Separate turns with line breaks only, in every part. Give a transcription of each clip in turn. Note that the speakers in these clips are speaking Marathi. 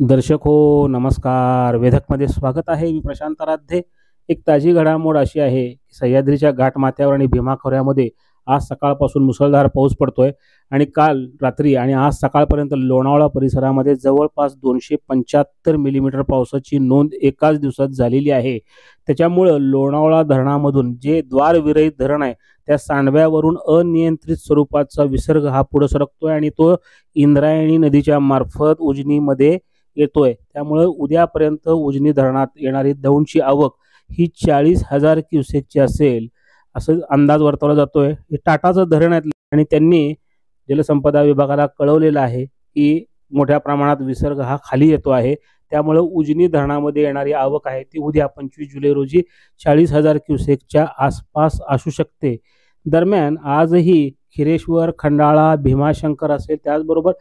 दर्शक हो नमस्कार. वेधकमध्ये स्वागत आहे. मी प्रशांत आराध्य. एक ताजी घडामोड अशी आहे की सह्याद्रीच्या घाटमाथ्यावर आणि भीमा खोऱ्यामध्ये आज सकाळपासून मुसळधार पाऊस पडतोय आणि काल रात्री आणि आज सकाळपर्यंत लोणावळा परिसरामध्ये जवळपास 275 मिलीमीटर पावसाची नोंद एकाच दिवसात झालेली आहे. त्याच्यामुळे लोणावळा धरणामधून जे द्वारविरहित धरण आहे त्या सांडव्यावरून अनियंत्रित स्वरूपाचा विसर्ग हा पुढे सरकतोय आणि तो इंद्रायणी नदीच्या मार्फत उजनीमध्ये येतोय. त्यामुळे उद्यापर्यंत उजनी धरणात येणारी दौंडची आवक ही 40,000 क्युसेकची असेल असं अंदाज वर्तवला जातोय. हे टाटाचं धरण आहे आणि त्यांनी जलसंपदा विभागाला कळवलेलं आहे की मोठ्या प्रमाणात विसर्ग हा खाली येतो आहे. त्यामुळे उजनी धरणामध्ये येणारी आवक आहे ती उद्या 25 जुलै रोजी 40,000 क्युसेकच्या आसपास असू शकते. दरम्यान आजही खिरेश्वर, खंडाळा, भीमाशंकर असेल, त्याचबरोबर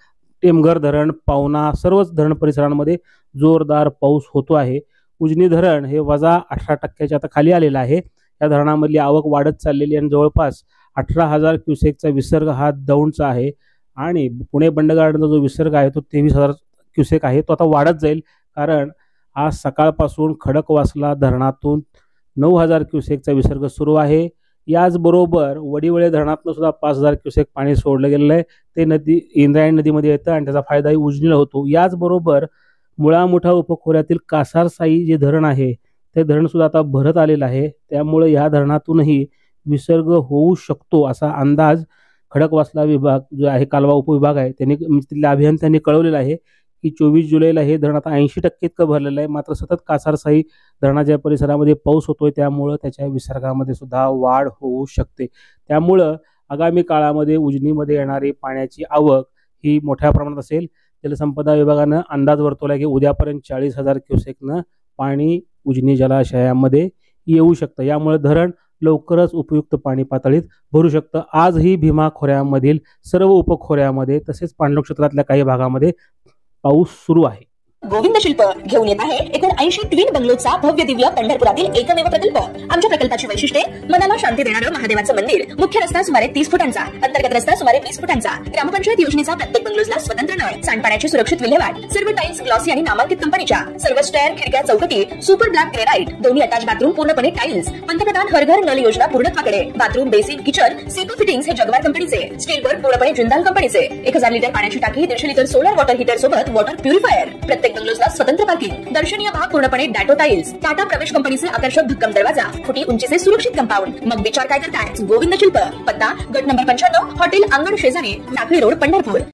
टेमघर धरण, पावना सर्वच धरण परिसरांमध्ये जोरदार पाऊस होतो आहे. उजनी धरण हे -18% आता खाली आलेलं आहे. या धरणामधली आवक वाढत चाललेली आणि जवळपास 18,000 क्युसेकचा विसर्ग हा दौंडचा आहे आणि पुणे बंडगार्डनचा जो विसर्ग आहे तो 23,000 क्युसेक आहे. तो आता वाढत जाईल कारण आज सकाळपासून खडकवासला धरणातून 9,000 क्युसेकचा विसर्ग सुरू आहे. याचबरोबर वडिवळे धरणातून सुद्धा 5,000 क्युसेक पाणी सोडलं गेलेलं आहे. ते नदी इंद्रायणी नदीमध्ये येतं आणि त्याचा फायदाही उजनीला होतो. याचबरोबर मुळामुठा उपखोऱ्यातील कासारसाई जे धरण आहे ते धरण सुद्धा आता भरत आलेलं आहे. त्यामुळे या धरणातूनही विसर्ग होऊ शकतो असा अंदाज खडकवासला विभाग जो आहे, कालवा उपविभाग आहे, त्यांनी तिथल्या अभियंत्यांनी कळवलेला आहे की 24 जुलैला हे धरण आता 80% इतकं भरलेलं आहे. मात्र सतत कासारसाई धरणाच्या परिसरामध्ये पाऊस होतोय त्यामुळं त्याच्या विसर्गामध्ये सुद्धा वाढ होऊ शकते. त्यामुळं आगामी काळामध्ये उजनीमध्ये येणारी पाण्याची आवक ही मोठ्या प्रमाणात असेल. जलसंपदा विभागानं अंदाज वर्तवला की उद्यापर्यंत 40,000 क्युसेकनं पाणी उजनी जलाशयामध्ये येऊ शकतं. यामुळे धरण लवकरच उपयुक्त पाणी पातळीत भरू शकतं. आजही भीमा खोऱ्यामधील सर्व उपखोऱ्यामध्ये तसेच पाणलोट क्षेत्रातल्या काही भागामध्ये पाऊस सुरू आहे.
गोविंद शिल्प घेऊन येत आहे 79 ट्विन बंगलोचा भव्य दिव्य पंढरपुरातील एकमेव प्रकल्प. आमच्या प्रकल्पाची वैशिष्ट्ये: मनाला शांती देणारं महादेवाचं मंदिर, मुख्य रस्ता सुमारे 30 फुटांचा, अंतर्गत रस्ता सुमारे 20 फुटांचा, ग्रामपंचायत योजनेचा प्रत्येक बंगलोजला स्वतंत्र नळ, सांडपाण्याची सुरक्षित विल्हेवाट, सर्व टाइल्स ग्लॉसी आणि नामांकित कंपनीच्या, सर्व स्टेअर, खिडक्या, चौकटी सुपर ब्लॅक ग्रेनाइट, दोन्ही अटॅच बाथरूम पूर्णपणे टाइल्स, पंतप्रधान हर घर नळ योजना पूर्णत्वाकडे, bathroom, basin, kitchen, CP fittings हे जगवार कंपनीचे, स्टील वर पूर्णपणे जिंदाल कंपनीचे, 1000 लिटर पाण्याची टाकी, 150 लिटर सोलर वॉटर हीटर सोबत वॉटर प्युरिफायर, प्रत्येक बंगलोजला स्वतंत्र पार्किंग, दर्शनीय भाग पूर्णपणे डॅटो टाइल्स, टाटा प्रवेश कंपनीचे आकर्षक भक्कम दरवाजा, फुटी उंचीचे सुरक्षित कंपाऊंड. मग विचार काय करताय? गोविंद शिल्प, पत्ता गट नंबर 95, हॉटेल अंगण शेजारी, टाकळी रोड, पंढरपूर.